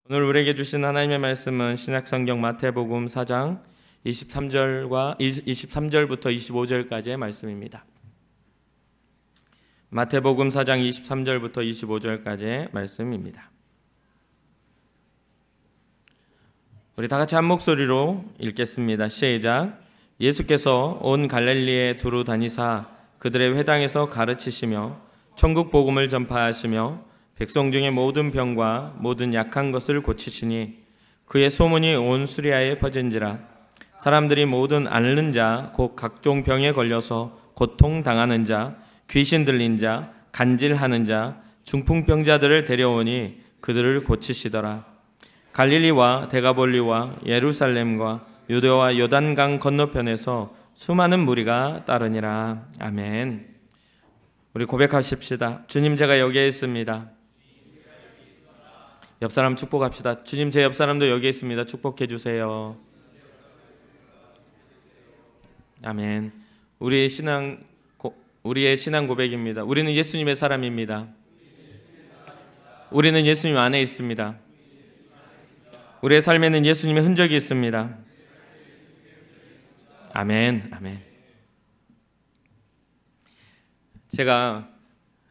오늘 우리에게 주신 하나님의 말씀은 신약성경 마태복음 4장 23절부터 25절까지의 말씀입니다. 마태복음 4장 23절부터 25절까지의 말씀입니다. 우리 다 같이 한 목소리로 읽겠습니다. 시작. 예수께서 온 갈릴리에 두루 다니사 그들의 회당에서 가르치시며 천국 복음을 전파하시며 백성 중에 모든 병과 모든 약한 것을 고치시니 그의 소문이 온 수리아에 퍼진지라. 사람들이 모든 앓는 자 곧 각종 병에 걸려서 고통당하는 자, 귀신 들린 자, 간질하는 자, 중풍병자들을 데려오니 그들을 고치시더라. 갈릴리와 데가볼리와 예루살렘과 유대와 요단강 건너편에서 수많은 무리가 따르니라. 아멘. 우리 고백하십시다. 주님, 제가 여기에 있습니다. 옆 사람 축복합시다. 주님, 제 옆 사람도 여기에 있습니다. 축복해 주세요. 아멘. 우리의 신앙 고백입니다. 우리는 예수님의 사람입니다. 우리는 예수님 안에 있습니다. 우리의 삶에는 예수님의 흔적이 있습니다. 아멘. 아멘. 제가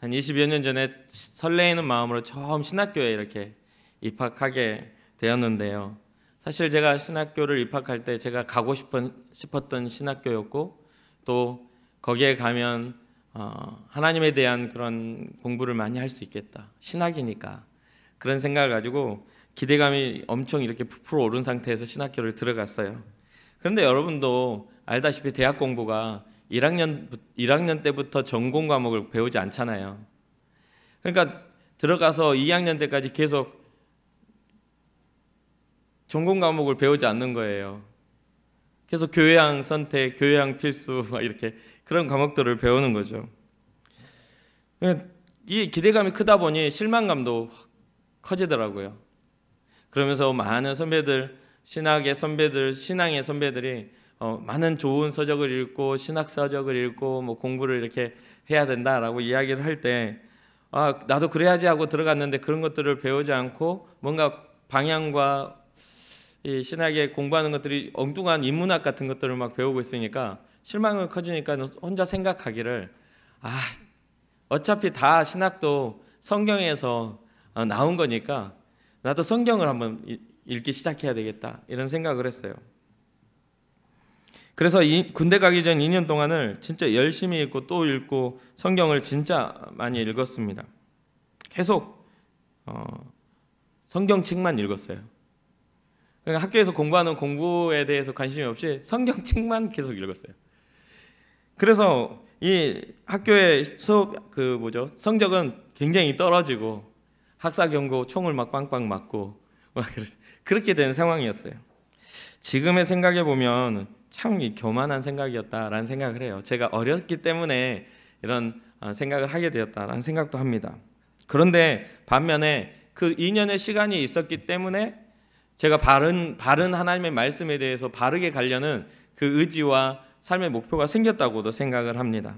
한 20여 년 전에 설레이는 마음으로 처음 신학교에 이렇게 입학하게 되었는데요. 사실 제가 신학교를 입학할 때 제가 가고 싶었던 신학교였고, 또 거기에 가면 하나님에 대한 그런 공부를 많이 할 수 있겠다. 신학이니까. 그런 생각을 가지고 기대감이 엄청 이렇게 부풀어 오른 상태에서 신학교를 들어갔어요. 그런데 여러분도 알다시피 대학 공부가 1학년 때부터 전공 과목을 배우지 않잖아요. 그러니까 들어가서 2학년 때까지 계속 전공 과목을 배우지 않는 거예요. 계속 교양 선택, 교양 필수 이렇게 그런 과목들을 배우는 거죠. 이 기대감이 크다 보니 실망감도 커지더라고요. 그러면서 많은 선배들, 신앙의 선배들이 많은 좋은 서적을 읽고 신학 서적을 읽고 뭐 공부를 이렇게 해야 된다라고 이야기를 할 때 나도 그래야지 하고 들어갔는데 그런 것들을 배우지 않고 뭔가 방향과 이 신학에 공부하는 것들이 엉뚱한 인문학 같은 것들을 막 배우고 있으니까 실망이 커지니까 혼자 생각하기를 어차피 다 신학도 성경에서 나온 거니까 나도 성경을 한번 읽기 시작해야 되겠다 이런 생각을 했어요. 그래서 군대 가기 전 2년 동안을 진짜 열심히 읽고 또 읽고 성경을 진짜 많이 읽었습니다. 계속 성경책만 읽었어요. 그러니까 학교에서 공부하는 공부에 대해서 관심이 없이 성경책만 계속 읽었어요. 그래서 이 학교의 수업 성적은 굉장히 떨어지고 학사 경고 총을 막 빵빵 맞고 그렇게 된 상황이었어요. 지금의 생각해 보면 참 교만한 생각이었다라는 생각을 해요. 제가 어렸기 때문에 이런 생각을 하게 되었다라는 생각도 합니다. 그런데 반면에 그 2년의 시간이 있었기 때문에 제가 바른 하나님의 말씀에 대해서 바르게 가려는 그 의지와 삶의 목표가 생겼다고도 생각을 합니다.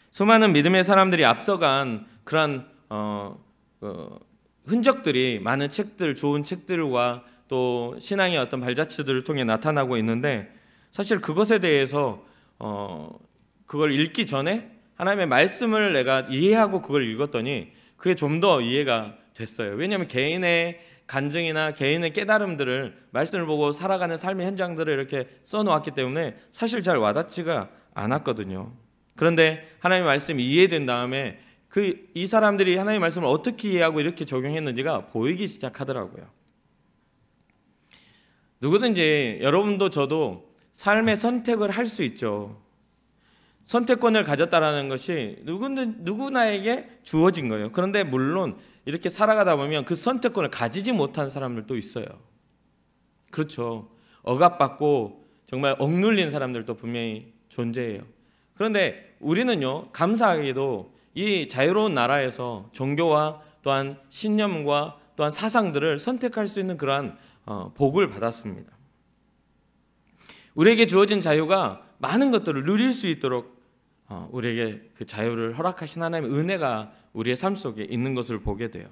수많은 믿음의 사람들이 앞서간 그런 흔적들이 많은 책들, 좋은 책들과 또 신앙의 어떤 발자취들을 통해 나타나고 있는데, 사실 그것에 대해서 그걸 읽기 전에 하나님의 말씀을 내가 이해하고 그걸 읽었더니 그게 좀 더 이해가 됐어요. 왜냐하면 개인의 간증이나 개인의 깨달음들을 말씀을 보고 살아가는 삶의 현장들을 이렇게 써놓았기 때문에 사실 잘 와닿지가 않았거든요. 그런데 하나님의 말씀이 이해된 다음에 이 사람들이 하나님의 말씀을 어떻게 이해하고 이렇게 적용했는지가 보이기 시작하더라고요. 누구든지 여러분도 저도 삶의 선택을 할 수 있죠. 선택권을 가졌다라는 것이 누구나에게 주어진 거예요. 그런데 물론 이렇게 살아가다 보면 그 선택권을 가지지 못한 사람들도 있어요. 그렇죠. 억압받고 정말 억눌린 사람들도 분명히 존재해요. 그런데 우리는요, 감사하게도 이 자유로운 나라에서 종교와 또한 신념과 또한 사상들을 선택할 수 있는 그러한 복을 받았습니다. 우리에게 주어진 자유가 많은 것들을 누릴 수 있도록 우리에게 그 자유를 허락하신 하나님의 은혜가 우리의 삶 속에 있는 것을 보게 돼요.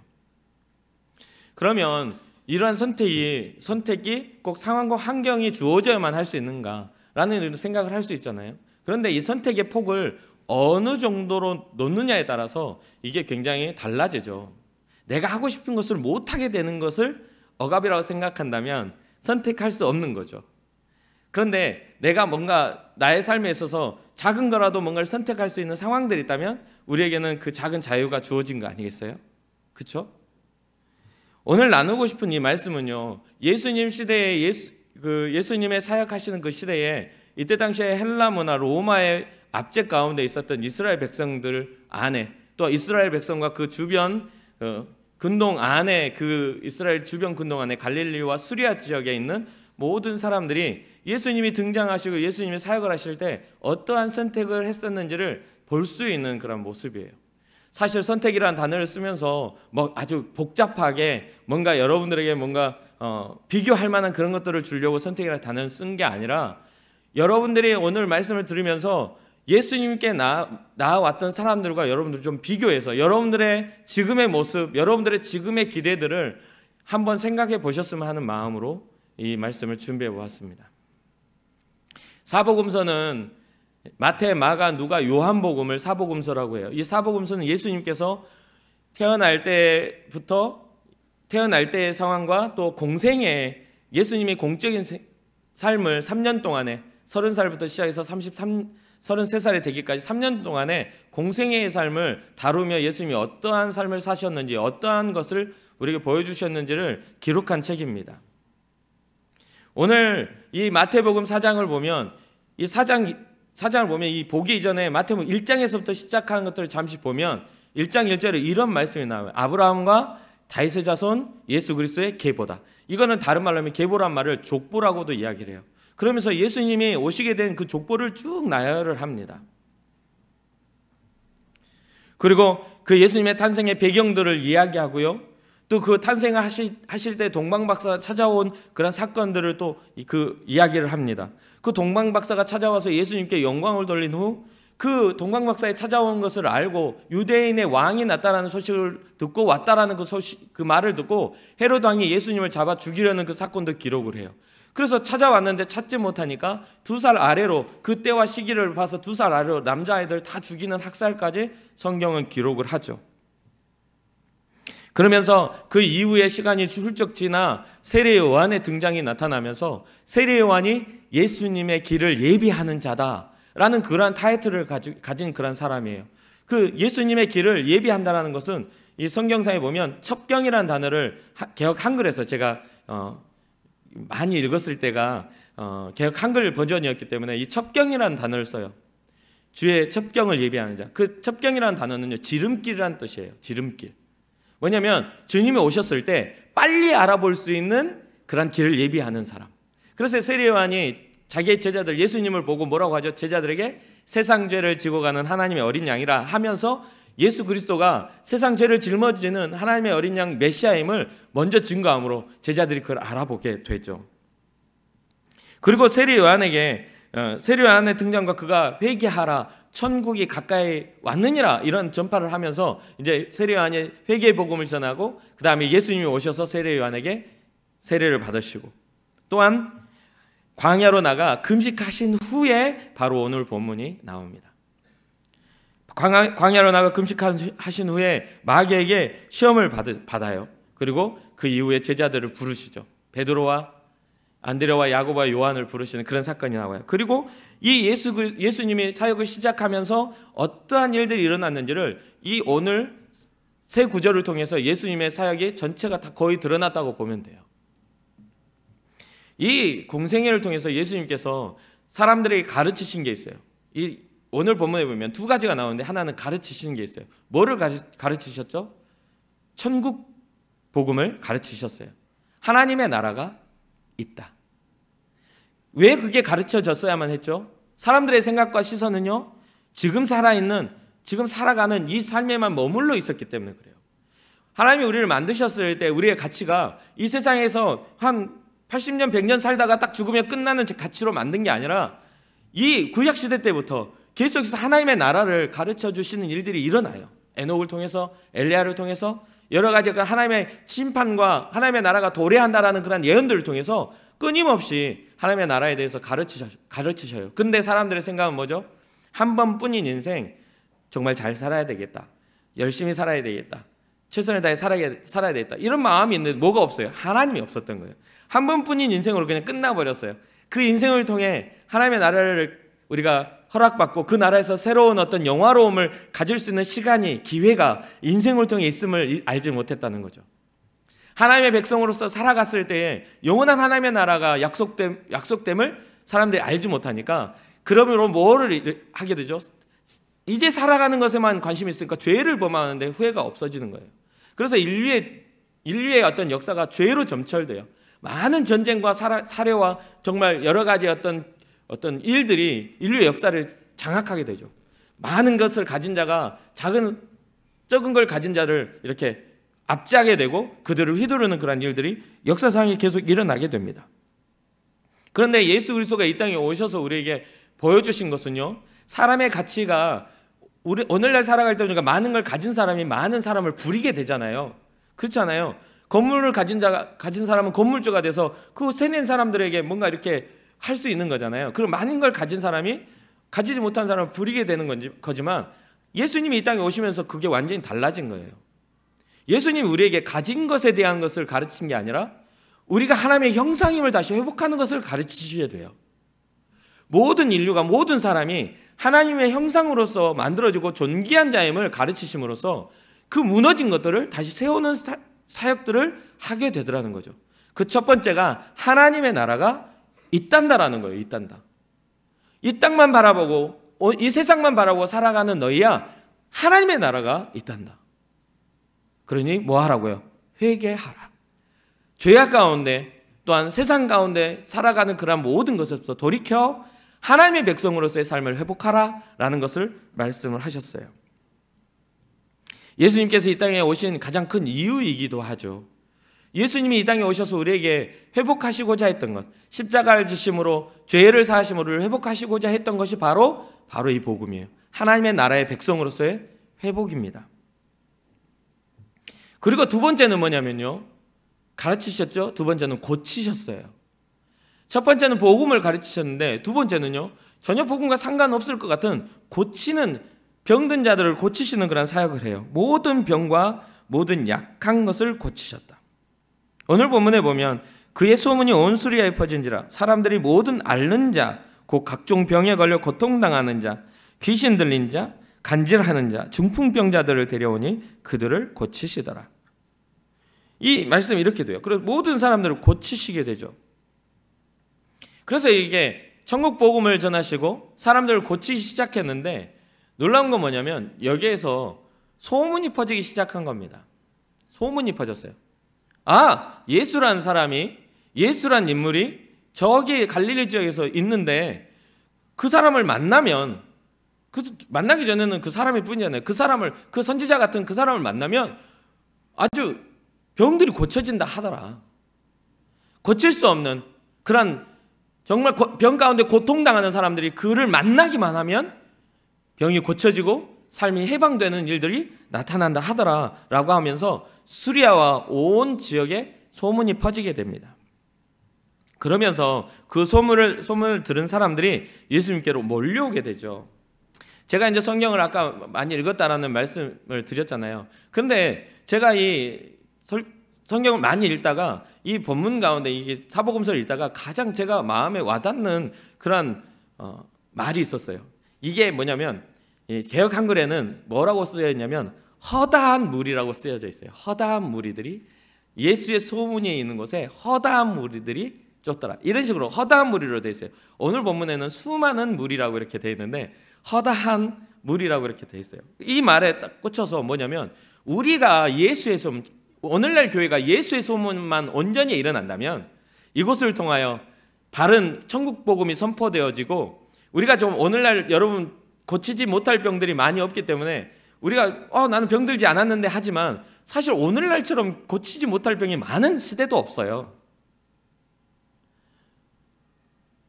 그러면 이러한 선택이 꼭 상황과 환경이 주어져야만 할 수 있는가라는 생각을 할 수 있잖아요. 그런데 이 선택의 폭을 어느 정도로 놓느냐에 따라서 이게 굉장히 달라지죠. 내가 하고 싶은 것을 못하게 되는 것을 억압이라고 생각한다면 선택할 수 없는 거죠. 그런데 내가 뭔가 나의 삶에 있어서 작은 거라도 뭔가를 선택할 수 있는 상황들이 있다면 우리에게는 그 작은 자유가 주어진 거 아니겠어요? 그렇죠? 오늘 나누고 싶은 이 말씀은요, 예수님 시대에 예수님의 사역하시는 그 시대에 이때 당시에 헬라 문화, 로마의 압제 가운데 있었던 이스라엘 백성들 안에, 또 이스라엘 백성과 그 주변 근동 안에, 그 이스라엘 주변 근동 안에 갈릴리와 수리아 지역에 있는 모든 사람들이 예수님이 등장하시고 예수님이 사역을 하실 때 어떠한 선택을 했었는지를 볼 수 있는 그런 모습이에요. 사실 선택이라는 단어를 쓰면서 뭐 아주 복잡하게 뭔가 여러분들에게 뭔가 비교할 만한 그런 것들을 주려고 선택이라는 단어를 쓴 게 아니라, 여러분들이 오늘 말씀을 들으면서 예수님께 나아왔던 사람들과 여러분들 좀 비교해서 여러분들의 지금의 모습, 여러분들의 지금의 기대들을 한번 생각해 보셨으면 하는 마음으로 이 말씀을 준비해 보았습니다. 사복음서는 마태, 마가, 누가, 요한복음을 사복음서라고 해요. 이 사복음서는 예수님께서 태어날 때의 상황과 또 공생애, 예수님이 공적인 삶을 3년 동안에 30살부터 시작해서 33살이 되기까지 3년 동안에 공생애의 삶을 다루며 예수님이 어떠한 삶을 사셨는지, 어떠한 것을 우리에게 보여주셨는지를 기록한 책입니다. 오늘 이 마태복음 4장을 보면, 이 4장을 보면 이 보기 이전에 마태복음 1장에서부터 시작하는 것들을 잠시 보면 1장 1절에 이런 말씀이 나와요. 아브라함과 다윗의 자손 예수 그리스도의 계보다. 이거는 다른 말로 하면 계보란 말을 족보라고도 이야기를 해요. 그러면서 예수님이 오시게 된 그 족보를 쭉 나열을 합니다. 그리고 그 예수님의 탄생의 배경들을 이야기하고요, 또 그 탄생을 하실 때 동방박사가 찾아온 그런 사건들을 또 그 이야기를 합니다. 그 동방박사가 찾아와서 예수님께 영광을 돌린 후 그 동방박사에 찾아온 것을 알고 유대인의 왕이 났다라는 소식을 듣고 왔다라는 그 말을 듣고 헤로드 왕이 예수님을 잡아 죽이려는 그 사건도 기록을 해요. 그래서 찾아왔는데 찾지 못하니까 2살 아래로, 그 때와 시기를 봐서 2살 아래로 남자아이들 다 죽이는 학살까지 성경은 기록을 하죠. 그러면서 그 이후에 시간이 훌쩍 지나 세례 요한의 등장이 나타나면서 세례 요한이 예수님의 길을 예비하는 자다라는 그러한 타이틀을 가진 그런 사람이에요. 그 예수님의 길을 예비한다는 것은 이 성경상에 보면 첩경이라는 단어를 개역 한글에서 제가 많이 읽었을 때가 개역 한글 버전이었기 때문에 이 첩경이라는 단어를 써요. 주의 첩경을 예비하는 자. 그 첩경이라는 단어는요, 지름길이라는 뜻이에요. 지름길. 뭐냐면 주님이 오셨을 때 빨리 알아볼 수 있는 그런 길을 예비하는 사람. 그래서 세례 요한이 자기의 제자들, 예수님을 보고 뭐라고 하죠? 제자들에게 세상 죄를 지고 가는 하나님의 어린 양이라 하면서 예수 그리스도가 세상 죄를 짊어지는 하나님의 어린 양 메시아임을 먼저 증거함으로 제자들이 그걸 알아보게 되죠. 그리고 세례 요한의 등장과 그가 회개하라, 천국이 가까이 왔느니라, 이런 전파를 하면서 이제 세례 요한이 회개의 복음을 전하고, 그 다음에 예수님이 오셔서 세례 요한에게 세례를 받으시고, 또한 광야로 나가 금식하신 후에 바로 오늘 본문이 나옵니다. 광야로 나가 금식하신 후에 마귀에게 시험을 받아요. 그리고 그 이후에 제자들을 부르시죠. 베드로와 안드레와 야고보와 요한을 부르시는 그런 사건이 나와요. 그리고 이 예수님이 사역을 시작하면서 어떠한 일들이 일어났는지를 이 오늘 세 구절을 통해서 예수님의 사역이 전체가 다 거의 드러났다고 보면 돼요. 이 공생애를 통해서 예수님께서 사람들에게 가르치신 게 있어요. 이 오늘 본문에 보면 두 가지가 나오는데, 하나는 가르치시는 게 있어요. 뭐를 가르치셨죠? 천국 복음을 가르치셨어요. 하나님의 나라가 있다. 왜 그게 가르쳐졌어야만 했죠? 사람들의 생각과 시선은요, 지금 살아가는 이 삶에만 머물러 있었기 때문에 그래요. 하나님이 우리를 만드셨을 때 우리의 가치가 이 세상에서 한 80년, 100년 살다가 딱 죽으면 끝나는 가치로 만든 게 아니라 이 구약시대 때부터 계속해서 하나님의 나라를 가르쳐 주시는 일들이 일어나요. 에녹을 통해서, 엘리야를 통해서 여러 가지 그 하나님의 심판과 하나님의 나라가 도래한다라는 그런 예언들을 통해서 끊임없이 하나님의 나라에 대해서 가르치셔요. 근데 사람들의 생각은 뭐죠? 한 번뿐인 인생 정말 잘 살아야 되겠다. 열심히 살아야 되겠다. 최선을 다해 살아야 되겠다. 이런 마음이 있는데 뭐가 없어요? 하나님이 없었던 거예요. 한 번뿐인 인생으로 그냥 끝나버렸어요. 그 인생을 통해 하나님의 나라를 우리가 허락받고 그 나라에서 새로운 어떤 영화로움을 가질 수 있는 시간이, 기회가 인생을 통해 있음을 알지 못했다는 거죠. 하나님의 백성으로서 살아갔을 때에 영원한 하나님의 나라가 약속됨을 사람들이 알지 못하니까 그러므로 뭐를 하게 되죠? 이제 살아가는 것에만 관심이 있으니까 죄를 범하는데 후회가 없어지는 거예요. 그래서 인류의 어떤 역사가 죄로 점철돼요. 많은 전쟁과 살해와 정말 여러 가지 어떤 일들이 인류의 역사를 장악하게 되죠. 많은 것을 가진 자가 적은 걸 가진 자를 이렇게 압제하게 되고 그들을 휘두르는 그런 일들이 역사상에 계속 일어나게 됩니다. 그런데 예수 그리스도가 이 땅에 오셔서 우리에게 보여주신 것은요, 사람의 가치가 오늘날 살아갈 때 보니까 많은 걸 가진 사람이 많은 사람을 부리게 되잖아요. 그렇잖아요. 건물을 가진 사람은 건물주가 돼서 그 세낸 사람들에게 뭔가 이렇게 할 수 있는 거잖아요. 그럼 많은 걸 가진 사람이 가지지 못한 사람을 부리게 되는 거지만 예수님이 이 땅에 오시면서 그게 완전히 달라진 거예요. 예수님이 우리에게 가진 것에 대한 것을 가르친 게 아니라 우리가 하나님의 형상임을 다시 회복하는 것을 가르치셔야 돼요. 모든 인류가, 모든 사람이 하나님의 형상으로서 만들어지고 존귀한 자임을 가르치심으로써 그 무너진 것들을 다시 세우는 사역들을 하게 되더라는 거죠. 그 첫 번째가 하나님의 나라가 있단다라는 거예요. 있단다. 이 땅만 바라보고 이 세상만 바라보고 살아가는 너희야 하나님의 나라가 있단다. 그러니 뭐 하라고요? 회개하라. 죄악 가운데 또한 세상 가운데 살아가는 그런 모든 것에서 돌이켜 하나님의 백성으로서의 삶을 회복하라 라는 것을 말씀을 하셨어요. 예수님께서 이 땅에 오신 가장 큰 이유이기도 하죠. 예수님이 이 땅에 오셔서 우리에게 회복하시고자 했던 것, 십자가를 지심으로 죄를 사하심으로 회복하시고자 했던 것이 바로 이 복음이에요. 하나님의 나라의 백성으로서의 회복입니다. 그리고 두 번째는 뭐냐면요, 가르치셨죠. 두 번째는 고치셨어요. 첫 번째는 복음을 가르치셨는데 두 번째는요, 전혀 복음과 상관없을 것 같은 고치는, 병든 자들을 고치시는 그런 사역을 해요. 모든 병과 모든 약한 것을 고치셨다. 오늘 본문에 보면 그의 소문이 온 수리아에 퍼진지라 사람들이 모든 앓는 자, 곧 각종 병에 걸려 고통당하는 자, 귀신 들린 자, 간질하는 자, 중풍병자들을 데려오니 그들을 고치시더라. 이 말씀이 이렇게 돼요. 그래서 모든 사람들을 고치시게 되죠. 그래서 이게 천국 복음을 전하시고 사람들을 고치기 시작했는데 놀라운 건 뭐냐면 여기에서 소문이 퍼지기 시작한 겁니다. 소문이 퍼졌어요. 아, 예수란 사람이, 예수란 인물이 저기 갈릴리 지역에서 있는데 그 사람을 만나면, 만나기 전에는 그 사람일 뿐이잖아요. 그 선지자 같은 그 사람을 만나면 아주 병들이 고쳐진다 하더라. 고칠 수 없는 그런 정말 병 가운데 고통당하는 사람들이 그를 만나기만 하면 병이 고쳐지고 삶이 해방되는 일들이 나타난다 하더라 라고 하면서 수리아와 온 지역에 소문이 퍼지게 됩니다. 그러면서 그 소문을 들은 사람들이 예수님께로 몰려오게 되죠. 제가 이제 성경을 아까 많이 읽었다라는 말씀을 드렸잖아요. 근데 제가 이 성경을 많이 읽다가 이 본문 가운데 이게 사복음서를 읽다가 가장 제가 마음에 와닿는 그런 말이 있었어요. 이게 뭐냐면 개역 한글에는 뭐라고 쓰여 있냐면 허다한 무리라고 쓰여져 있어요. 허다한 무리들이 예수의 소문이 있는 곳에 허다한 무리들이 쫓더라. 이런 식으로 허다한 무리로 되어 있어요. 오늘 본문에는 수많은 무리라고 이렇게 되어 있는데 허다한 무리라고 이렇게 되어 있어요. 이 말에 딱 꽂혀서 뭐냐면 우리가 예수의 소문, 오늘날 교회가 예수의 소문만 온전히 일어난다면 이곳을 통하여 바른 천국 복음이 선포되어지고 우리가 좀 오늘날 여러분 고치지 못할 병들이 많이 없기 때문에 우리가 나는 병들지 않았는데 하지만 사실 오늘날처럼 고치지 못할 병이 많은 시대도 없어요.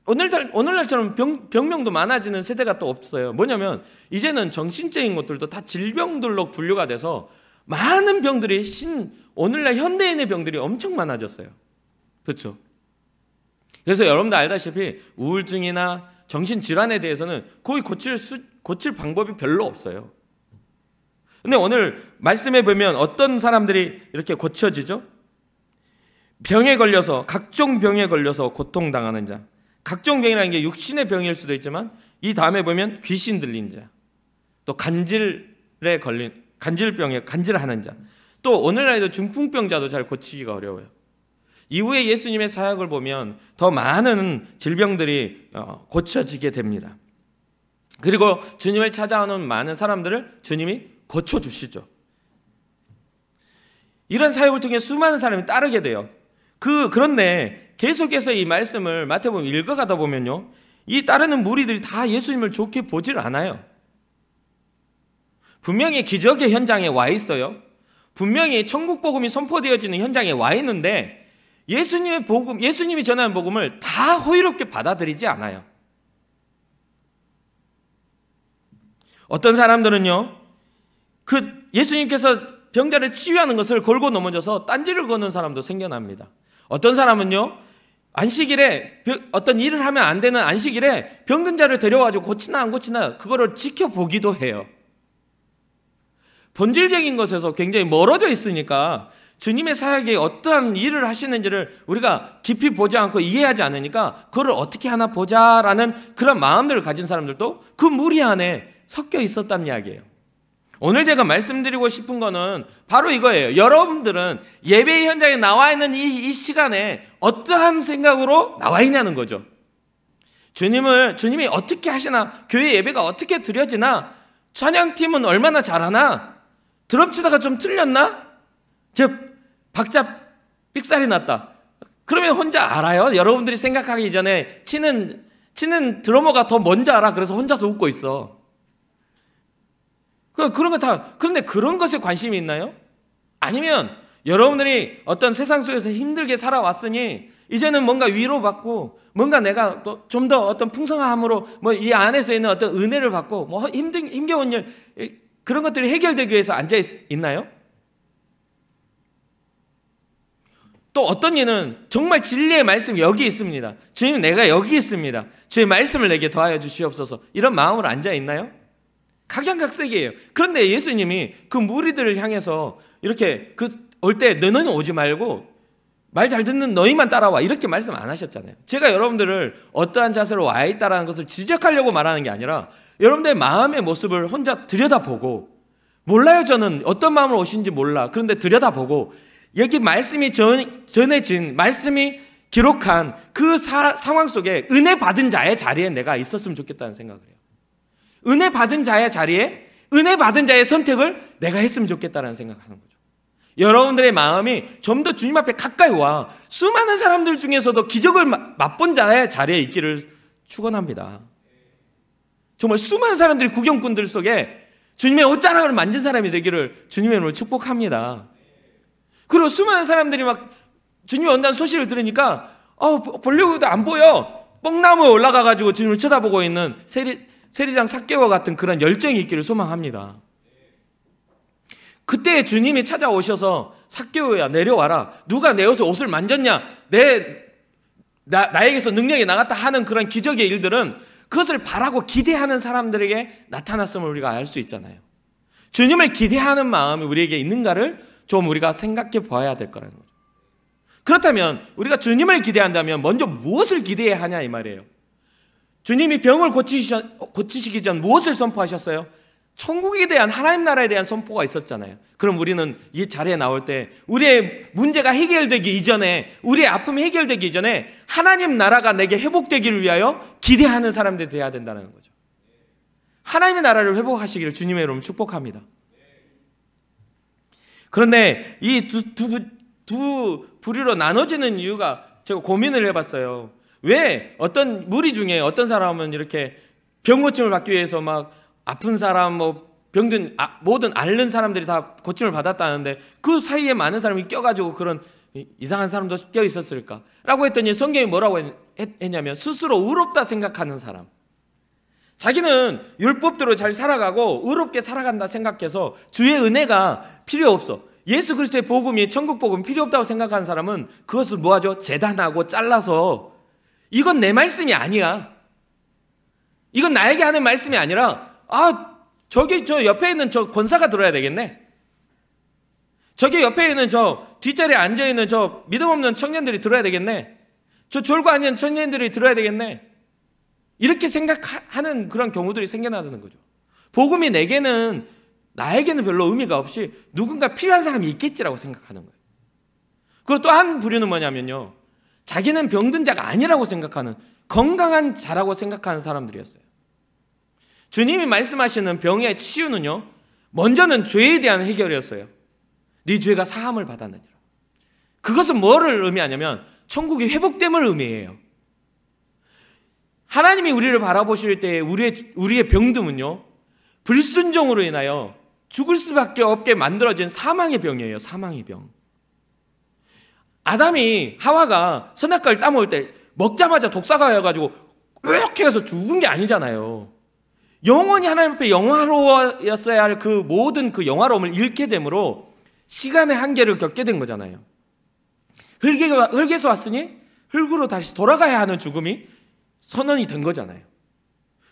오늘날처럼 병명도 많아지는 세대가 또 없어요. 뭐냐면 이제는 정신적인 것들도 다 질병들로 분류가 돼서 많은 병들이 오늘날 현대인의 병들이 엄청 많아졌어요. 그렇죠? 그래서 여러분도 알다시피 우울증이나 정신질환에 대해서는 거의 고칠 방법이 별로 없어요. 근데 오늘 말씀에 보면 어떤 사람들이 이렇게 고쳐지죠? 병에 걸려서, 각종 병에 걸려서 고통당하는 자. 각종 병이라는 게 육신의 병일 수도 있지만 이 다음에 보면 귀신 들린 자, 또 간질에 걸린 간질병에 간질하는 자, 또 오늘날에도 중풍병자도 잘 고치기가 어려워요. 이후에 예수님의 사역을 보면 더 많은 질병들이 고쳐지게 됩니다. 그리고 주님을 찾아오는 많은 사람들을 주님이 고쳐주시죠. 이런 사역을 통해 수많은 사람이 따르게 돼요. 그런데 계속해서 이 말씀을 마태복음 읽어가다 보면요, 이 따르는 무리들이 다 예수님을 좋게 보질 않아요. 분명히 기적의 현장에 와 있어요. 분명히 천국 복음이 선포되어지는 현장에 와 있는데 예수님이 전하는 복음을 다 호의롭게 받아들이지 않아요. 어떤 사람들은요, 예수님께서 병자를 치유하는 것을 걸고 넘어져서 딴지를 거는 사람도 생겨납니다. 어떤 사람은요, 안식일에 어떤 일을 하면 안 되는 안식일에 병든 자를 데려와가지고 고치나 안 고치나 그거를 지켜보기도 해요. 본질적인 것에서 굉장히 멀어져 있으니까 주님의 사역에 어떠한 일을 하시는지를 우리가 깊이 보지 않고 이해하지 않으니까 그걸 어떻게 하나 보자라는 그런 마음들을 가진 사람들도 그 무리 안에 섞여 있었다는 이야기예요. 오늘 제가 말씀드리고 싶은 거는 바로 이거예요. 여러분들은 예배 현장에 나와 있는 이 시간에 어떠한 생각으로 나와 있냐는 거죠. 주님이 어떻게 하시나, 교회 예배가 어떻게 드려지나, 찬양팀은 얼마나 잘하나, 드럼 치다가 좀 틀렸나? 박자 삑살이 났다. 그러면 혼자 알아요? 여러분들이 생각하기 전에 치는 드러머가 더 먼저 알아. 그래서 혼자서 웃고 있어. 그런 거 다. 그런데 그런 것에 관심이 있나요? 아니면 여러분들이 어떤 세상 속에서 힘들게 살아왔으니 이제는 뭔가 위로받고 뭔가 내가 좀 더 어떤 풍성함으로 이 안에서 있는 어떤 은혜를 받고 힘겨운 일, 그런 것들이 해결되기 위해서 앉아 있나요? 또 어떤 이는 정말 진리의 말씀이 여기 있습니다. 주님, 내가 여기 있습니다. 주의 말씀을 내게 더하여 주시옵소서. 이런 마음으로 앉아 있나요? 각양각색이에요. 그런데 예수님이 그 무리들을 향해서 이렇게 올 때 너는 오지 말고 말 잘 듣는 너희만 따라와, 이렇게 말씀 안 하셨잖아요. 제가 여러분들을 어떠한 자세로 와 있다라는 것을 지적하려고 말하는 게 아니라 여러분들의 마음의 모습을 혼자 들여다보고, 몰라요, 저는 어떤 마음으로 오신지 몰라. 그런데 들여다보고 여기 말씀이 전해진, 말씀이 기록한 그 상황 속에 은혜 받은 자의 자리에 내가 있었으면 좋겠다는 생각을 해요. 은혜 받은 자의 자리에, 은혜 받은 자의 선택을 내가 했으면 좋겠다는 생각하는 거죠. 여러분들의 마음이 좀 더 주님 앞에 가까이 와 수많은 사람들 중에서도 기적을 맛본 자의 자리에 있기를 축원합니다. 정말 수많은 사람들이 구경꾼들 속에 주님의 옷자락을 만진 사람이 되기를 주님의 이름으로 축복합니다. 그리고 수많은 사람들이 막 주님이 온다는 소식을 들으니까 보려고 해도 안 보여. 뽕나무에 올라가가지고 주님을 쳐다보고 있는 세리장 삭개와 같은 그런 열정이 있기를 소망합니다. 그때 주님이 찾아오셔서 삭개오야 내려와라. 누가 내 옷을 만졌냐? 나에게서 능력이 나갔다 하는 그런 기적의 일들은 그것을 바라고 기대하는 사람들에게 나타났음을 우리가 알 수 있잖아요. 주님을 기대하는 마음이 우리에게 있는가를 좀 우리가 생각해 봐야 될 거라는 거죠. 그렇다면 우리가 주님을 기대한다면 먼저 무엇을 기대해야 하냐 이 말이에요. 주님이 병을 고치시기 전 무엇을 선포하셨어요? 천국에 대한, 하나님 나라에 대한 선포가 있었잖아요. 그럼 우리는 이 자리에 나올 때 우리의 문제가 해결되기 이전에, 우리의 아픔이 해결되기 이전에 하나님 나라가 내게 회복되기를 위하여 기대하는 사람들이 되어야 된다는 거죠. 하나님의 나라를 회복하시기를 주님의 이름으로 축복합니다. 그런데 이 두 부류로 나눠지는 이유가 제가 고민을 해봤어요. 왜 어떤 무리 중에 어떤 사람은 이렇게 병 고침을 받기 위해서 막 아픈 사람, 병든 모든 앓는 사람들이 다 고침을 받았다는데 그 사이에 많은 사람이 껴가지고 그런 이상한 사람도 껴 있었을까? 라고 했더니 성경이 뭐라고 했냐면 스스로 의롭다 생각하는 사람, 자기는 율법대로 잘 살아가고 의롭게 살아간다 생각해서 주의 은혜가 필요 없어. 예수 그리스도의 복음이 천국 복음 필요 없다고 생각하는 사람은 그것을 뭐하죠? 재단하고 잘라서 이건 내 말씀이 아니야. 이건 나에게 하는 말씀이 아니라 저기 저 옆에 있는 저 권사가 들어야 되겠네. 저기 옆에 있는 저 뒷자리에 앉아있는 저 믿음 없는 청년들이 들어야 되겠네. 저 졸고 앉은 청년들이 들어야 되겠네. 이렇게 생각하는 그런 경우들이 생겨나는 거죠. 복음이 나에게는 별로 의미가 없이 누군가 필요한 사람이 있겠지라고 생각하는 거예요. 그리고 또 한 부류는 뭐냐면요, 자기는 병든 자가 아니라고 생각하는, 건강한 자라고 생각하는 사람들이었어요. 주님이 말씀하시는 병의 치유는요, 먼저는 죄에 대한 해결이었어요. 네 죄가 사함을 받았느니라. 그것은 뭐를 의미하냐면 천국의 회복됨을 의미해요. 하나님이 우리를 바라보실 때 우리의 병듦은요, 불순종으로 인하여 죽을 수밖에 없게 만들어진 사망의 병이에요. 사망의 병. 아담이 하와가 선악과를 따먹을 때 먹자마자 독사가 와가지고 이렇게 해서 죽은 게 아니잖아요. 영원히 하나님 앞에 영화로웠어야 할 그 모든 그 영화로움을 잃게 되므로 시간의 한계를 겪게 된 거잖아요. 흙에서 왔으니 흙으로 다시 돌아가야 하는 죽음이 선언이 된 거잖아요.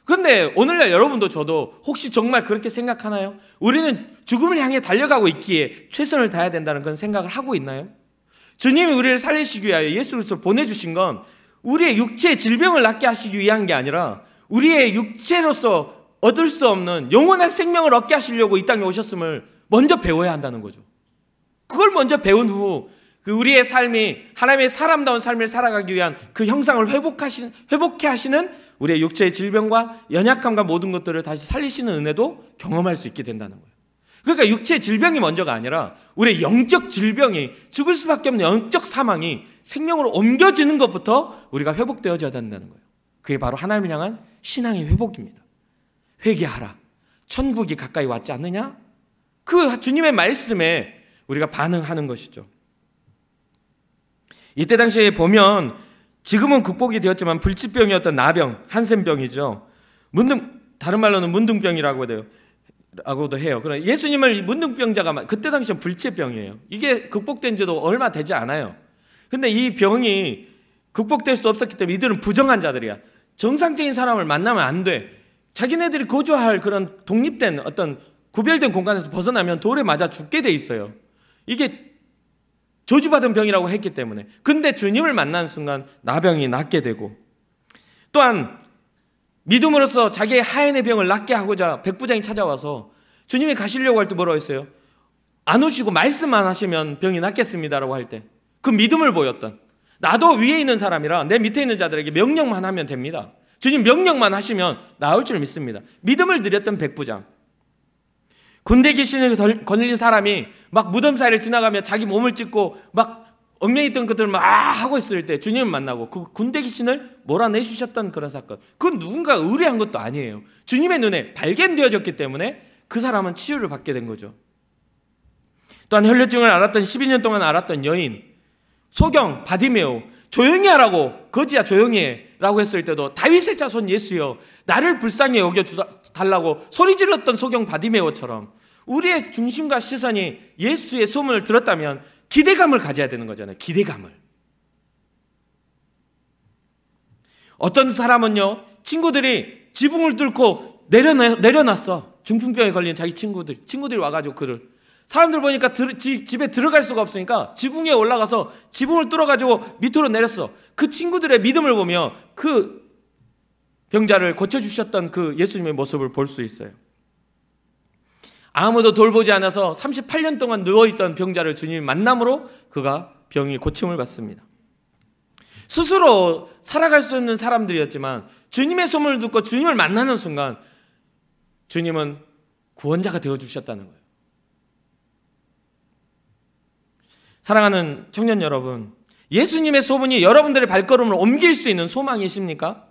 그런데 오늘날 여러분도 저도 혹시 정말 그렇게 생각하나요? 우리는 죽음을 향해 달려가고 있기에 최선을 다해야 된다는 그런 생각을 하고 있나요? 주님이 우리를 살리시기 위하여 예수 그리스도를 보내주신 건 우리의 육체의 질병을 낫게 하시기 위한 게 아니라 우리의 육체로서 얻을 수 없는 영원한 생명을 얻게 하시려고 이 땅에 오셨음을 먼저 배워야 한다는 거죠. 그걸 먼저 배운 후 우리의 삶이 하나님의 사람다운 삶을 살아가기 위한 그 형상을 회복해 하시는 우리의 육체의 질병과 연약함과 모든 것들을 다시 살리시는 은혜도 경험할 수 있게 된다는 거예요. 그러니까 육체의 질병이 먼저가 아니라 우리의 영적 질병이, 죽을 수밖에 없는 영적 사망이 생명으로 옮겨지는 것부터 우리가 회복되어져야 된다는 거예요. 그게 바로 하나님을 향한 신앙의 회복입니다. 회개하라. 천국이 가까이 왔지 않느냐? 그 주님의 말씀에 우리가 반응하는 것이죠. 이때 당시에 보면 지금은 극복이 되었지만 불치병이었던 나병, 한센병이죠. 다른 말로는 문둥병이라고도 해요. 그러나 예수님을 문둥병자가 그때 당시엔 불치병이에요. 이게 극복된 지도 얼마 되지 않아요. 근데 이 병이 극복될 수 없었기 때문에 이들은 부정한 자들이야. 정상적인 사람을 만나면 안 돼. 자기네들이 거주할 그런 독립된 어떤 구별된 공간에서 벗어나면 돌에 맞아 죽게 돼 있어요. 이게 저주받은 병이라고 했기 때문에. 근데 주님을 만난 순간 나병이 낫게 되고, 또한 믿음으로써 자기의 하얀의 병을 낫게 하고자 백부장이 찾아와서 주님이 가시려고 할 때 뭐라고 했어요? 안 오시고 말씀만 하시면 병이 낫겠습니다라고 할 때 그 믿음을 보였던, 나도 위에 있는 사람이라 내 밑에 있는 자들에게 명령만 하면 됩니다. 주님 명령만 하시면 나을 줄 믿습니다. 믿음을 드렸던 백부장. 군대 귀신을 걸린 사람이 막 무덤 사이를 지나가며 자기 몸을 찢고 막 얽매여 있던 것들을 막 하고 있을 때 주님을 만나고 그 군대 귀신을 몰아내주셨던 그런 사건. 그건 누군가 의뢰한 것도 아니에요. 주님의 눈에 발견되어졌기 때문에 그 사람은 치유를 받게 된 거죠. 또한 혈류증을 앓았던 12년 동안 앓았던 여인, 소경 바디메오, 조용히 하라고, 거지야 조용히 해 라고 했을 때도 다윗의 자손 예수여 나를 불쌍히 여겨달라고 소리 질렀던 소경 바디메오처럼 우리의 중심과 시선이 예수의 소문을 들었다면 기대감을 가져야 되는 거잖아요. 기대감을. 어떤 사람은요, 친구들이 지붕을 뚫고 내려놨어. 중풍병에 걸린 자기 친구들이 와가지고 사람들 보니까 집에 들어갈 수가 없으니까 지붕에 올라가서 지붕을 뚫어가지고 밑으로 내렸어. 그 친구들의 믿음을 보며 그 병자를 고쳐주셨던 그 예수님의 모습을 볼 수 있어요. 아무도 돌보지 않아서 38년 동안 누워있던 병자를 주님이 만남으로 그가 병이 고침을 받습니다. 스스로 살아갈 수 있는 사람들이었지만 주님의 소문을 듣고 주님을 만나는 순간 주님은 구원자가 되어주셨다는 거예요. 사랑하는 청년 여러분, 예수님의 소문이 여러분들의 발걸음을 옮길 수 있는 소망이십니까?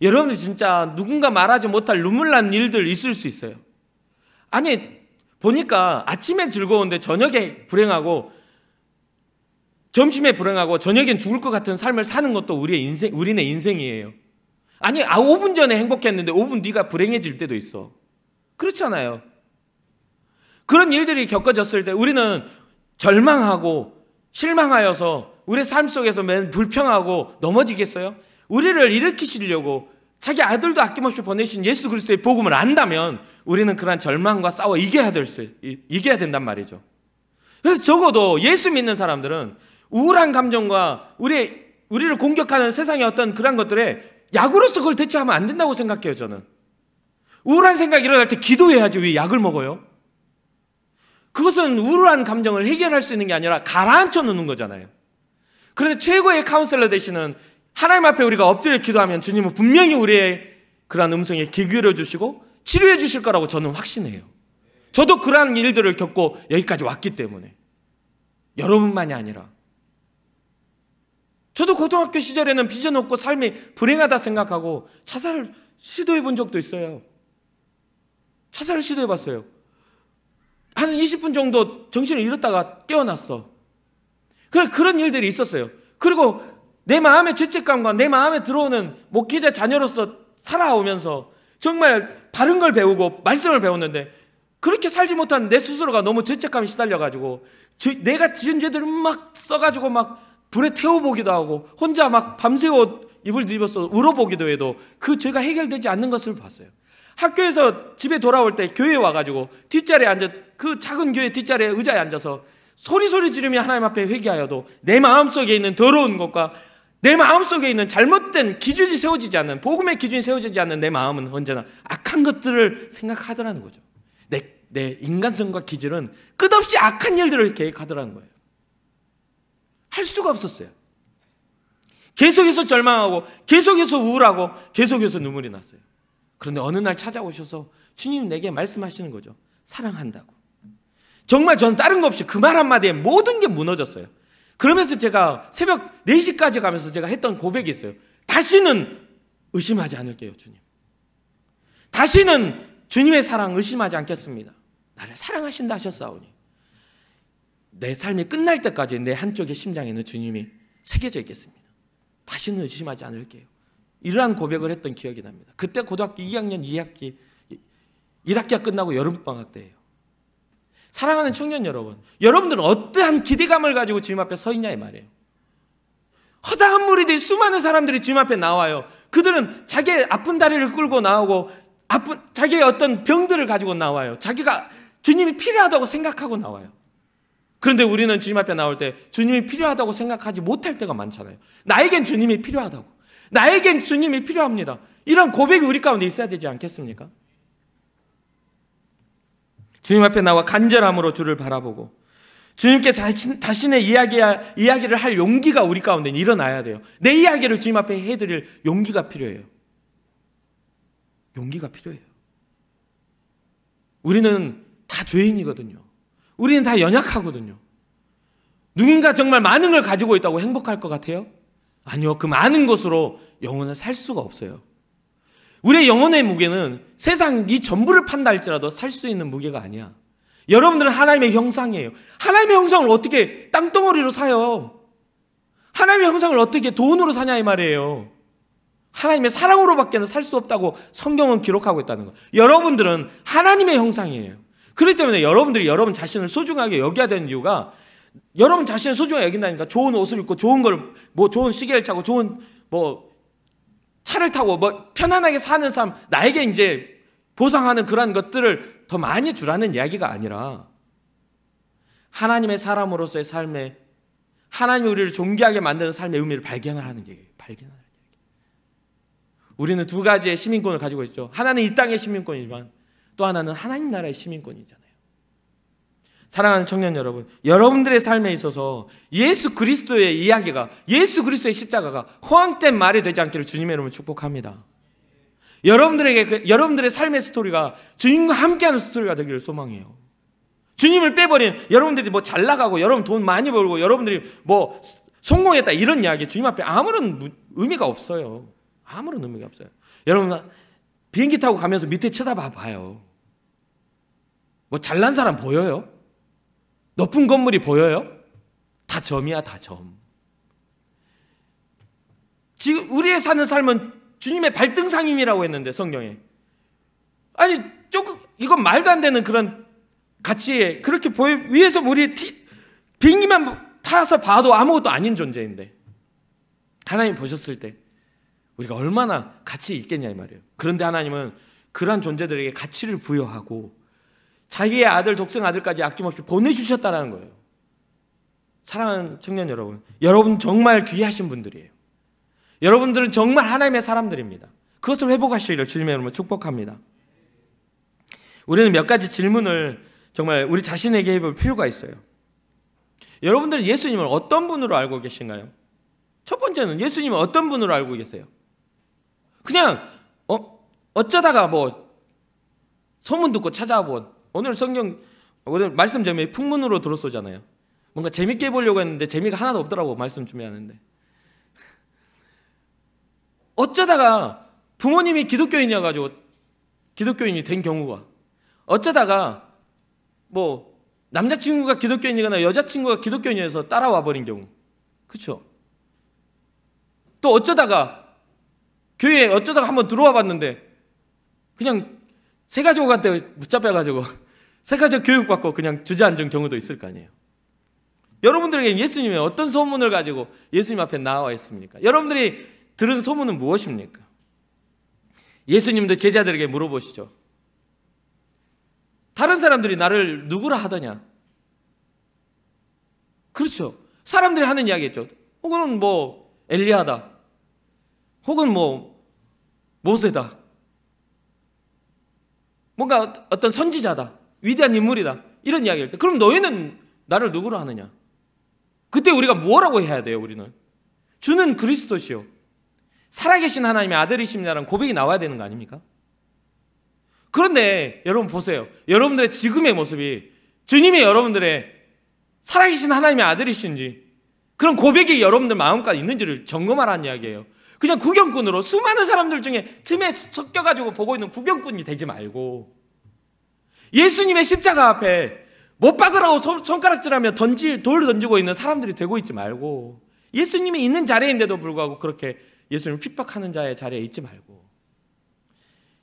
여러분들 진짜 누군가 말하지 못할 눈물 난 일들 있을 수 있어요. 아니, 보니까 아침엔 즐거운데 저녁에 불행하고 점심에 불행하고 저녁엔 죽을 것 같은 삶을 사는 것도 우리네 인생이에요. 아니 5분 전에 행복했는데 5분 뒤가 불행해질 때도 있어. 그렇잖아요. 그런 일들이 겪어졌을 때 우리는 절망하고 실망하여서 우리의 삶 속에서 맨 불평하고 넘어지겠어요? 우리를 일으키시려고 자기 아들도 아낌없이 보내신 예수 그리스도의 복음을 안다면 우리는 그러한 절망과 싸워 이겨야 된단 말이죠. 그래서 적어도 예수 믿는 사람들은 우울한 감정과 우리를 공격하는 세상의 어떤 그런 것들에 약으로서 그걸 대처하면 안 된다고 생각해요. 저는 우울한 생각이 일어날 때 기도해야지 왜 약을 먹어요? 그것은 우울한 감정을 해결할 수 있는 게 아니라 가라앉혀 놓는 거잖아요. 그런데 최고의 카운셀러 되시는 하나님 앞에 우리가 엎드려 기도하면 주님은 분명히 우리의 그러한 음성에 귀 기울여 주시고 치료해 주실 거라고 저는 확신해요. 저도 그러한 일들을 겪고 여기까지 왔기 때문에. 여러분만이 아니라 저도 고등학교 시절에는 비전 없고 삶이 불행하다 생각하고 자살을 시도해 본 적도 있어요. 자살을 시도해 봤어요. 한 20분 정도 정신을 잃었다가 깨어났어. 그런 일들이 있었어요. 그리고 내 마음의 죄책감과 내 마음에 들어오는 목회자 자녀로서 살아오면서 정말 바른 걸 배우고 말씀을 배웠는데 그렇게 살지 못한 내 스스로가 너무 죄책감이 시달려가지고 내가 지은 죄들을 막 써가지고 막 불에 태워보기도 하고 혼자 막 밤새워 이불 뒤집어서 울어보기도 해도 그 죄가 해결되지 않는 것을 봤어요. 학교에서 집에 돌아올 때 교회에 와가지고 뒷자리에 앉아 그 작은 교회 뒷자리에 의자에 앉아서 소리 지르며 하나님 앞에 회개하여도 내 마음속에 있는 더러운 것과 내 마음속에 있는 잘못된 기준이 세워지지 않는 복음의 기준이 세워지지 않는 내 마음은 언제나 악한 것들을 생각하더라는 거죠. 내 인간성과 기질은 끝없이 악한 일들을 계획하더라는 거예요. 할 수가 없었어요. 계속해서 절망하고 계속해서 우울하고 계속해서 눈물이 났어요. 그런데 어느 날 찾아오셔서 주님 내게 말씀하시는 거죠. 사랑한다고. 정말 저는 다른 거 없이 그 말 한마디에 모든 게 무너졌어요. 그러면서 제가 새벽 4시까지 가면서 제가 했던 고백이 있어요. 다시는 의심하지 않을게요, 주님. 다시는 주님의 사랑 의심하지 않겠습니다. 나를 사랑하신다 하셨사오니 내 삶이 끝날 때까지 내 한쪽의 심장에는 주님이 새겨져 있겠습니다. 다시는 의심하지 않을게요. 이러한 고백을 했던 기억이 납니다. 그때 고등학교 2학년 2학기 1학기가 끝나고 여름방학 때예요. 사랑하는 청년 여러분, 여러분들은 어떠한 기대감을 가지고 주님 앞에 서 있냐 이 말이에요. 허다한 무리들이 수많은 사람들이 주님 앞에 나와요. 그들은 자기의 아픈 다리를 끌고 나오고 자기의 어떤 병들을 가지고 나와요. 자기가 주님이 필요하다고 생각하고 나와요. 그런데 우리는 주님 앞에 나올 때 주님이 필요하다고 생각하지 못할 때가 많잖아요. 나에겐 주님이 필요하다고. 나에겐 주님이 필요합니다. 이런 고백이 우리 가운데 있어야 되지 않겠습니까? 주님 앞에 나와 간절함으로 주를 바라보고 주님께 자신의 이야기를 할 용기가 우리 가운데 일어나야 돼요. 내 이야기를 주님 앞에 해드릴 용기가 필요해요. 용기가 필요해요. 우리는 다 죄인이거든요. 우리는 다 연약하거든요. 누군가 정말 많은 걸 가지고 있다고 행복할 것 같아요? 아니요. 그 많은 것으로 영혼을 살 수가 없어요. 우리의 영혼의 무게는 세상 이 전부를 판다 할지라도 살 수 있는 무게가 아니야. 여러분들은 하나님의 형상이에요. 하나님의 형상을 어떻게 땅덩어리로 사요? 하나님의 형상을 어떻게 돈으로 사냐 이 말이에요. 하나님의 사랑으로밖에는 살 수 없다고 성경은 기록하고 있다는 거예요. 여러분들은 하나님의 형상이에요. 그렇기 때문에 여러분들이 여러분 자신을 소중하게 여겨야 되는 이유가 여러분 자신을 소중하게 여긴다니까. 좋은 옷을 입고 좋은 걸 좋은 시계를 차고 좋은 차를 타고 편안하게 사는 삶, 나에게 이제 보상하는 그런 것들을 더 많이 주라는 이야기가 아니라 하나님의 사람으로서의 삶에 하나님이 우리를 존귀하게 만드는 삶의 의미를 발견하라는 얘기예요. 발견하라는 얘기. 우리는 두 가지의 시민권을 가지고 있죠. 하나는 이 땅의 시민권이지만 또 하나는 하나님 나라의 시민권이잖아요. 사랑하는 청년 여러분, 여러분들의 삶에 있어서 예수 그리스도의 이야기가, 예수 그리스도의 십자가가 허황된 말이 되지 않기를 주님의 이름으로 축복합니다. 여러분들의 삶의 스토리가 주님과 함께하는 스토리가 되기를 소망해요. 주님을 빼버린 여러분들이 잘 나가고 여러분 돈 많이 벌고 여러분들이 성공했다 이런 이야기 주님 앞에 아무런 의미가 없어요. 아무런 의미가 없어요. 여러분 비행기 타고 가면서 밑에 쳐다봐요. 잘난 사람 보여요? 높은 건물이 보여요? 다 점이야, 다 점. 지금 우리의 사는 삶은 주님의 발등상임이라고 했는데 성경에. 아니 조금 이건 말도 안 되는 그런 가치에 그렇게 위에서 우리 비행기만 타서 봐도 아무것도 아닌 존재인데 하나님 보셨을 때 우리가 얼마나 가치 있겠냐 이 말이에요. 그런데 하나님은 그러한 존재들에게 가치를 부여하고 자기의 아들 독생 아들까지 아낌없이 보내주셨다는 거예요. 사랑하는 청년 여러분, 여러분 정말 귀하신 분들이에요. 여러분들은 정말 하나님의 사람들입니다. 그것을 회복하시기를 주님의 이름으로 축복합니다. 우리는 몇 가지 질문을 정말 우리 자신에게 해볼 필요가 있어요. 여러분들은 예수님을 어떤 분으로 알고 계신가요? 첫 번째는 예수님을 어떤 분으로 알고 계세요? 그냥 어쩌다가 뭐 소문 듣고 찾아본 오늘 말씀 제목이 풍문으로 들어서잖아요. 뭔가 재밌게 해보려고 했는데 재미가 하나도 없더라고 말씀 준비하는데. 어쩌다가 부모님이 기독교인이어가지고 기독교인이 된 경우가 어쩌다가 뭐 남자친구가 기독교인이거나 여자친구가 기독교인이어서 따라와 버린 경우 그렇죠? 또 어쩌다가 교회에 한번 들어와 봤는데 그냥 새가족한테 붙잡혀가지고 새가족 교육받고 그냥 주저앉은 경우도 있을 거 아니에요. 여러분들에게 예수님의 어떤 소문을 가지고 예수님 앞에 나와 있습니까? 여러분들이 들은 소문은 무엇입니까? 예수님도 제자들에게 물어보시죠. 다른 사람들이 나를 누구라 하더냐? 그렇죠. 사람들이 하는 이야기겠죠. 혹은 뭐 엘리야다. 혹은 뭐 모세다. 뭔가 어떤 선지자다. 위대한 인물이다. 이런 이야기할 때 그럼 너희는 나를 누구로 하느냐? 그때 우리가 뭐라고 해야 돼요? 우리는 주는 그리스도시요 살아계신 하나님의 아들이십니다라는 고백이 나와야 되는 거 아닙니까? 그런데 여러분 보세요. 여러분들의 지금의 모습이 주님이 여러분들의 살아계신 하나님의 아들이신지 그런 고백이 여러분들 마음까지 있는지를 점검하라는 이야기예요. 그냥 구경꾼으로 수많은 사람들 중에 틈에 섞여가지고 보고 있는 구경꾼이 되지 말고 예수님의 십자가 앞에 못 박으라고 손가락질하며 돌 던지고 있는 사람들이 되고 있지 말고 예수님이 있는 자리인데도 불구하고 그렇게 예수님을 핍박하는 자의 자리에 있지 말고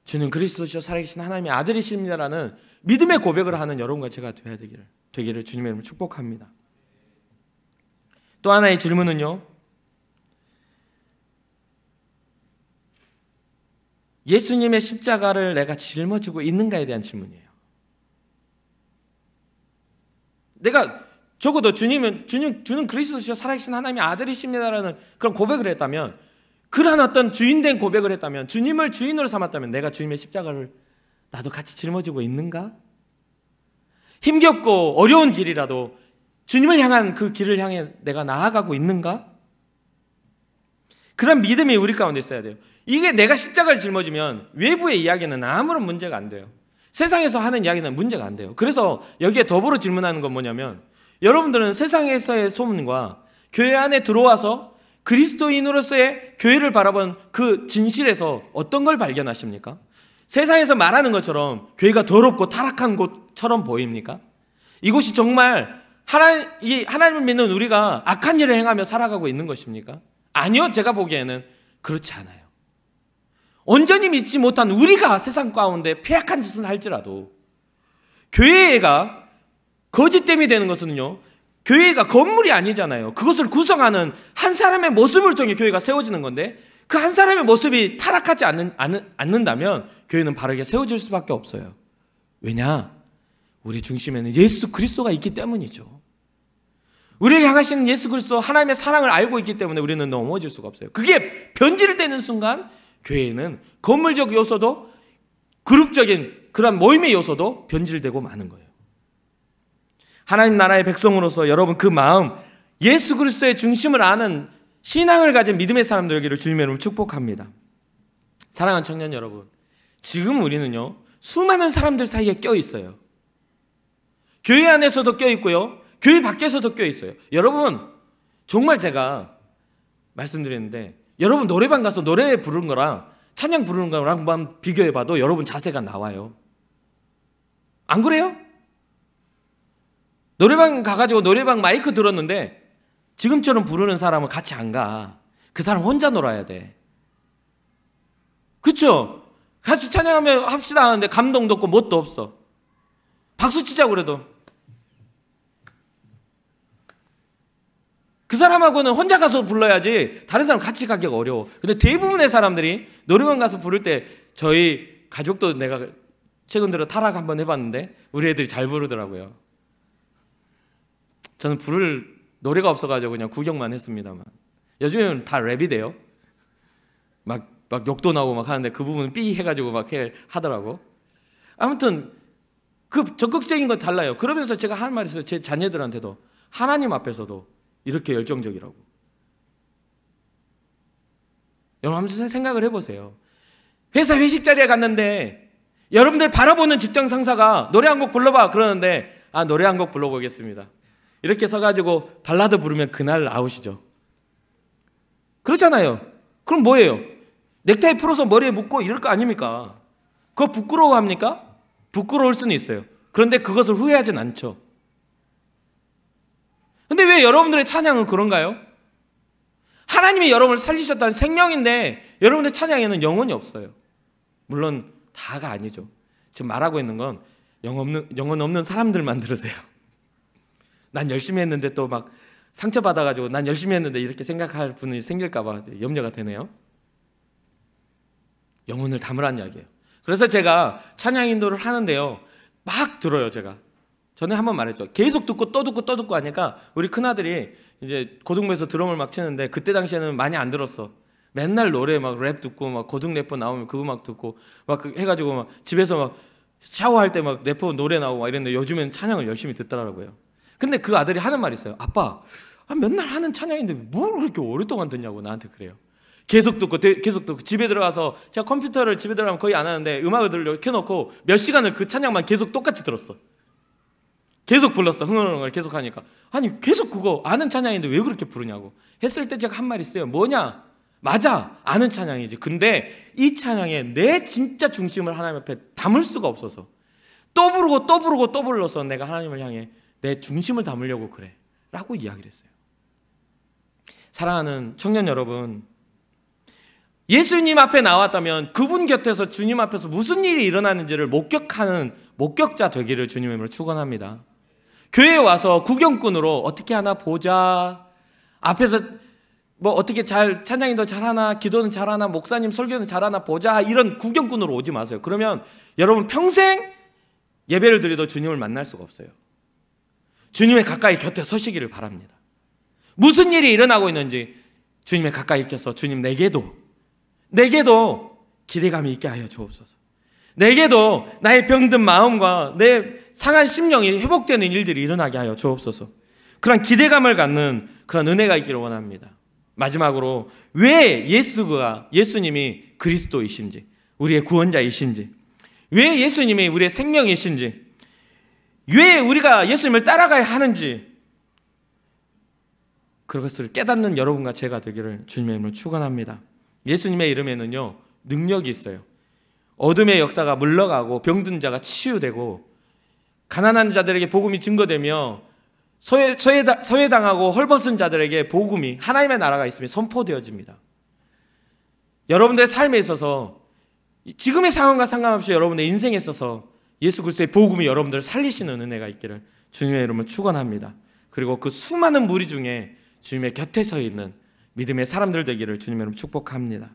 주는 그리스도시요 살아계신 하나님의 아들이십니다라는 믿음의 고백을 하는 여러분과 제가 되기를 주님의 이름으로 축복합니다. 또 하나의 질문은요. 예수님의 십자가를 내가 짊어지고 있는가에 대한 질문이에요. 내가 적어도 주는 그리스도시요 살아계신 하나님의 아들이십니다라는 그런 고백을 했다면 그러한 어떤 주인된 고백을 했다면 주님을 주인으로 삼았다면 내가 주님의 십자가를 나도 같이 짊어지고 있는가? 힘겹고 어려운 길이라도 주님을 향한 그 길을 향해 내가 나아가고 있는가? 그런 믿음이 우리 가운데 있어야 돼요. 이게 내가 십자가를 짊어지면 외부의 이야기는 아무런 문제가 안 돼요. 세상에서 하는 이야기는 문제가 안 돼요. 그래서 여기에 더불어 질문하는 건 뭐냐면 여러분들은 세상에서의 소문과 교회 안에 들어와서 그리스도인으로서의 교회를 바라본 그 진실에서 어떤 걸 발견하십니까? 세상에서 말하는 것처럼 교회가 더럽고 타락한 곳처럼 보입니까? 이곳이 정말 하나님을 믿는 우리가 악한 일을 행하며 살아가고 있는 것입니까? 아니요, 제가 보기에는 그렇지 않아요. 온전히 믿지 못한 우리가 세상 가운데 폐악한 짓을 할지라도 교회가 거짓됨이 되는 것은요, 교회가 건물이 아니잖아요. 그것을 구성하는 한 사람의 모습을 통해 교회가 세워지는 건데 그 한 사람의 모습이 타락하지 않는다면 교회는 바르게 세워질 수밖에 없어요. 왜냐? 우리 중심에는 예수 그리스도가 있기 때문이죠. 우리를 향하신 예수 그리스도 하나님의 사랑을 알고 있기 때문에 우리는 넘어질 수가 없어요. 그게 변질되는 순간 교회는 건물적 요소도 그룹적인 그런 모임의 요소도 변질되고 마는 거예요. 하나님 나라의 백성으로서 여러분 그 마음 예수 그리스도의 중심을 아는 신앙을 가진 믿음의 사람들 여기를 주님의 이름으로 축복합니다. 사랑하는 청년 여러분, 지금 우리는요 수많은 사람들 사이에 껴 있어요. 교회 안에서도 껴 있고요, 교회 밖에서도 껴 있어요. 여러분 정말 제가 말씀드리는데 여러분 노래방 가서 노래 부르는 거랑 찬양 부르는 거랑 한번 비교해봐도 여러분 자세가 나와요. 안 그래요? 노래방 가가지고 노래방 마이크 들었는데 지금처럼 부르는 사람은 같이 안 가. 그 사람 혼자 놀아야 돼. 그쵸? 같이 찬양하면 합시다 하는데 감동도 없고 뭣도 없어. 박수 치자고 그래도 그 사람하고는 혼자 가서 불러야지 다른 사람 같이 가기가 어려워. 근데 대부분의 사람들이 노래방 가서 부를 때, 저희 가족도 내가 최근 들어 타락 한번 해봤는데 우리 애들이 잘 부르더라고요. 저는 부를 노래가 없어가지고 그냥 구경만 했습니다만, 요즘에는 다 랩이 돼요. 막 욕도 나오고 막 하는데 그 부분은 삐 해가지고 막 하더라고. 아무튼 그 적극적인 건 달라요. 그러면서 제가 하는 말이 있어요. 제 자녀들한테도, 하나님 앞에서도 이렇게 열정적이라고. 여러분 한번 생각을 해보세요. 회사 회식 자리에 갔는데 여러분들 바라보는 직장 상사가 노래 한 곡 불러봐 그러는데, 아, 노래 한 곡 불러보겠습니다 이렇게 서가지고 발라드 부르면 그날 아웃이죠. 그렇잖아요. 그럼 뭐예요? 넥타이 풀어서 머리에 묶고 이럴 거 아닙니까? 그거 부끄러워합니까? 부끄러울 수는 있어요. 그런데 그것을 후회하진 않죠. 근데 왜 여러분들의 찬양은 그런가요? 하나님이 여러분을 살리셨다는 생명인데 여러분의 찬양에는 영혼이 없어요. 물론 다가 아니죠. 지금 말하고 있는 건 영혼 없는 사람들만 들으세요. 난 열심히 했는데 또 막 상처받아가지고 난 열심히 했는데 이렇게 생각할 분이 생길까 봐 염려가 되네요. 영혼을 담으란 이야기예요. 그래서 제가 찬양 인도를 하는데요, 막 들어요. 제가 전에 한번 말했죠. 계속 듣고 또 듣고 또 듣고 하니까 우리 큰아들이 이제 고등부에서 드럼을 막 치는데, 그때 당시에는 많이 안 들었어. 맨날 노래 막 랩 듣고 막 고등 래퍼 나오면 그거 막 듣고 막 해가지고 막 집에서 막 샤워할 때 막 래퍼 노래 나오고 막 이랬는데 요즘엔 찬양을 열심히 듣더라고요. 근데 그 아들이 하는 말이 있어요. 아빠, 맨날 하는 찬양인데 뭘 그렇게 오랫동안 듣냐고 나한테 그래요. 계속 듣고 집에 들어가서, 제가 컴퓨터를 집에 들어가면 거의 안 하는데 음악을 들으려고 켜놓고 몇 시간을 그 찬양만 계속 똑같이 들었어. 계속 불렀어. 흥얼흥얼 계속 하니까, 아니 계속 그거 아는 찬양인데 왜 그렇게 부르냐고 했을 때 제가 한 말 있어요. 뭐냐? 맞아, 아는 찬양이지. 근데 이 찬양에 내 진짜 중심을 하나님 앞에 담을 수가 없어서 또 부르고 또 부르고 또 불러서 내가 하나님을 향해 내 중심을 담으려고 그래 라고 이야기를 했어요. 사랑하는 청년 여러분, 예수님 앞에 나왔다면 그분 곁에서 주님 앞에서 무슨 일이 일어나는지를 목격하는 목격자 되기를 주님의 이름으로 축원합니다. 교회에 와서 구경꾼으로 어떻게 하나 보자, 앞에서 뭐 어떻게 잘 찬양인도 잘하나, 기도는 잘하나, 목사님 설교는 잘하나 보자, 이런 구경꾼으로 오지 마세요. 그러면 여러분 평생 예배를 드려도 주님을 만날 수가 없어요. 주님의 가까이 곁에 서시기를 바랍니다. 무슨 일이 일어나고 있는지 주님의 가까이 껴서, 주님 내게도 기대감이 있게 하여 주옵소서. 내게도 나의 병든 마음과 내 상한 심령이 회복되는 일들이 일어나게 하여 주옵소서. 그런 기대감을 갖는 그런 은혜가 있기를 원합니다. 마지막으로, 왜 예수님이 그리스도이신지, 우리의 구원자이신지, 왜 예수님이 우리의 생명이신지, 왜 우리가 예수님을 따라가야 하는지, 그것을 깨닫는 여러분과 제가 되기를 주님의 이름으로 축원합니다. 예수님의 이름에는요 능력이 있어요. 어둠의 역사가 물러가고 병든 자가 치유되고 가난한 자들에게 복음이 증거되며 소외당하고 헐벗은 자들에게 복음이, 하나님의 나라가 있으면 선포되어집니다. 여러분들의 삶에 있어서, 지금의 상황과 상관없이 여러분의 인생에 있어서 예수 그리스도의 복음이 여러분들을 살리시는 은혜가 있기를 주님의 이름으로 축원합니다. 그리고 그 수많은 무리 중에 주님의 곁에 서 있는 믿음의 사람들 되기를 주님의 이름으로 축복합니다.